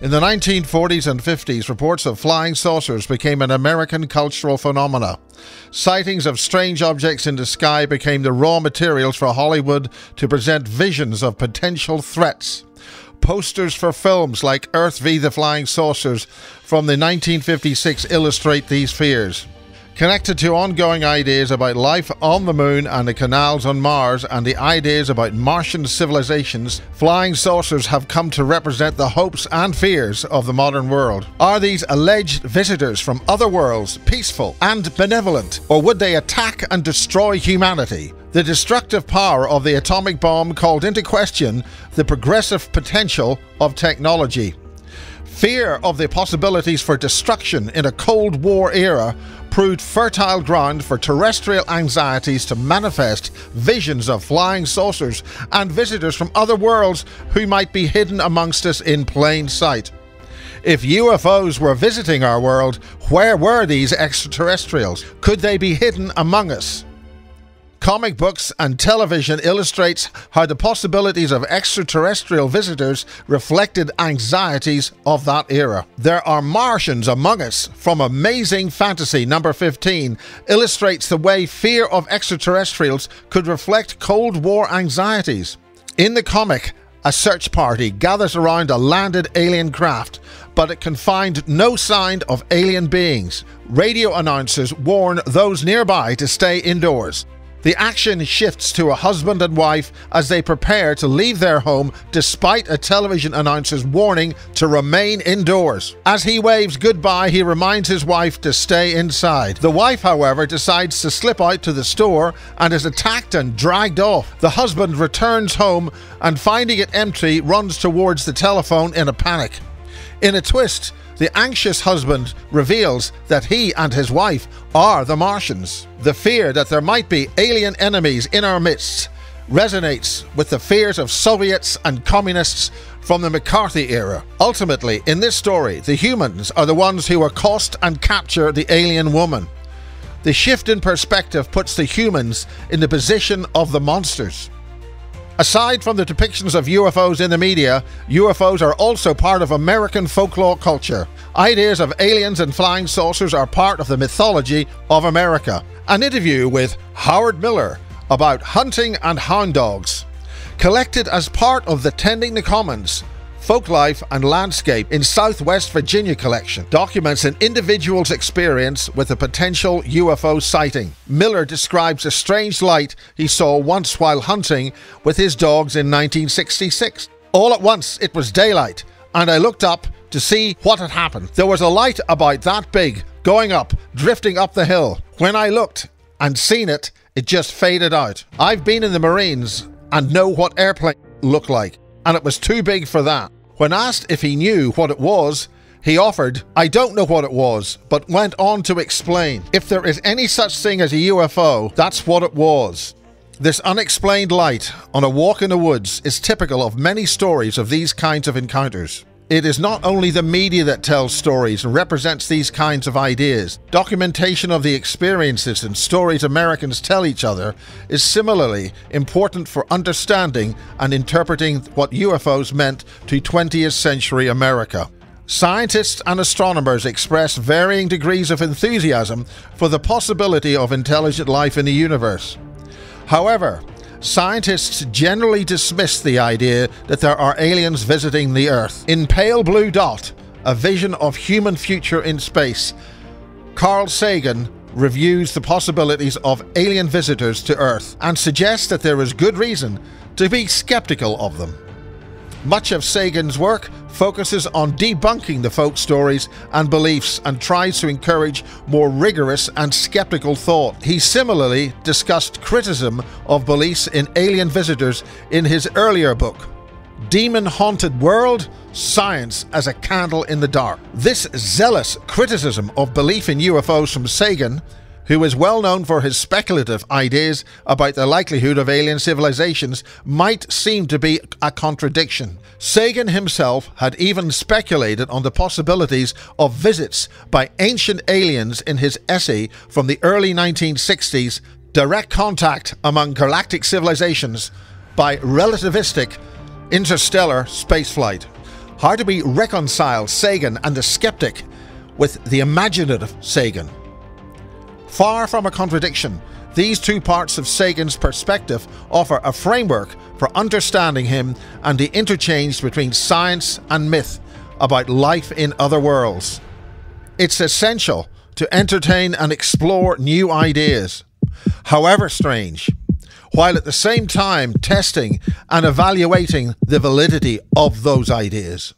In the 1940s and 50s, reports of flying saucers became an American cultural phenomena. Sightings of strange objects in the sky became the raw materials for Hollywood to present visions of potential threats. Posters for films like Earth v. the Flying Saucers from the 1956 illustrate these fears. Connected to ongoing ideas about life on the moon and the canals on Mars and the ideas about Martian civilizations, flying saucers have come to represent the hopes and fears of the modern world. Are these alleged visitors from other worlds peaceful and benevolent, or would they attack and destroy humanity? The destructive power of the atomic bomb called into question the progressive potential of technology. Fear of the possibilities for destruction in a Cold War era proved fertile ground for terrestrial anxieties to manifest visions of flying saucers and visitors from other worlds who might be hidden amongst us in plain sight. If UFOs were visiting our world, where were these extraterrestrials? Could they be hidden among us? Comic books and television illustrates how the possibilities of extraterrestrial visitors reflected anxieties of that era. There are Martians among us from Amazing Fantasy number 15 illustrates the way fear of extraterrestrials could reflect Cold War anxieties. In the comic, a search party gathers around a landed alien craft, but it can find no sign of alien beings. Radio announcers warn those nearby to stay indoors. The action shifts to a husband and wife as they prepare to leave their home despite a television announcer's warning to remain indoors. As he waves goodbye, he reminds his wife to stay inside. The wife, however, decides to slip out to the store and is attacked and dragged off. The husband returns home and, finding it empty, runs towards the telephone in a panic. In a twist, the anxious husband reveals that he and his wife are the Martians. The fear that there might be alien enemies in our midst resonates with the fears of Soviets and communists from the McCarthy era. Ultimately, in this story, the humans are the ones who accost and capture the alien woman. The shift in perspective puts the humans in the position of the monsters. Aside from the depictions of UFOs in the media, UFOs are also part of American folklore culture. Ideas of aliens and flying saucers are part of the mythology of America. An interview with Howard Miller about hunting and hound dogs, collected as part of the Tending the Commons Folklife and Landscape in Southwest Virginia collection, documents an individual's experience with a potential UFO sighting. Miller describes a strange light he saw once while hunting with his dogs in 1966. All at once it was daylight, and I looked up to see what had happened. There was a light about that big, going up, drifting up the hill. When I looked and seen it, it just faded out. I've been in the Marines and know what airplanes look like, and it was too big for that. When asked if he knew what it was, he offered, "I don't know what it was," but went on to explain, "If there is any such thing as a UFO, that's what it was." This unexplained light on a walk in the woods is typical of many stories of these kinds of encounters. It is not only the media that tells stories and represents these kinds of ideas. Documentation of the experiences and stories Americans tell each other is similarly important for understanding and interpreting what UFOs meant to 20th century America. Scientists and astronomers express varying degrees of enthusiasm for the possibility of intelligent life in the universe. However, scientists generally dismiss the idea that there are aliens visiting the Earth. In Pale Blue Dot, a vision of human future in space, Carl Sagan reviews the possibilities of alien visitors to Earth and suggests that there is good reason to be skeptical of them. Much of Sagan's work focuses on debunking the folk stories and beliefs and tries to encourage more rigorous and skeptical thought. He similarly discussed criticism of beliefs in alien visitors in his earlier book, Demon Haunted World: Science as a Candle in the Dark. This zealous criticism of belief in UFOs from Sagan, who is well known for his speculative ideas about the likelihood of alien civilizations, might seem to be a contradiction. Sagan himself had even speculated on the possibilities of visits by ancient aliens in his essay from the early 1960s, Direct Contact Among Galactic Civilizations by Relativistic Interstellar Spaceflight. How do we reconcile Sagan and the skeptic with the imaginative Sagan? Far from a contradiction, these two parts of Sagan's perspective offer a framework for understanding him and the interchange between science and myth about life in other worlds. It's essential to entertain and explore new ideas, however strange, while at the same time testing and evaluating the validity of those ideas.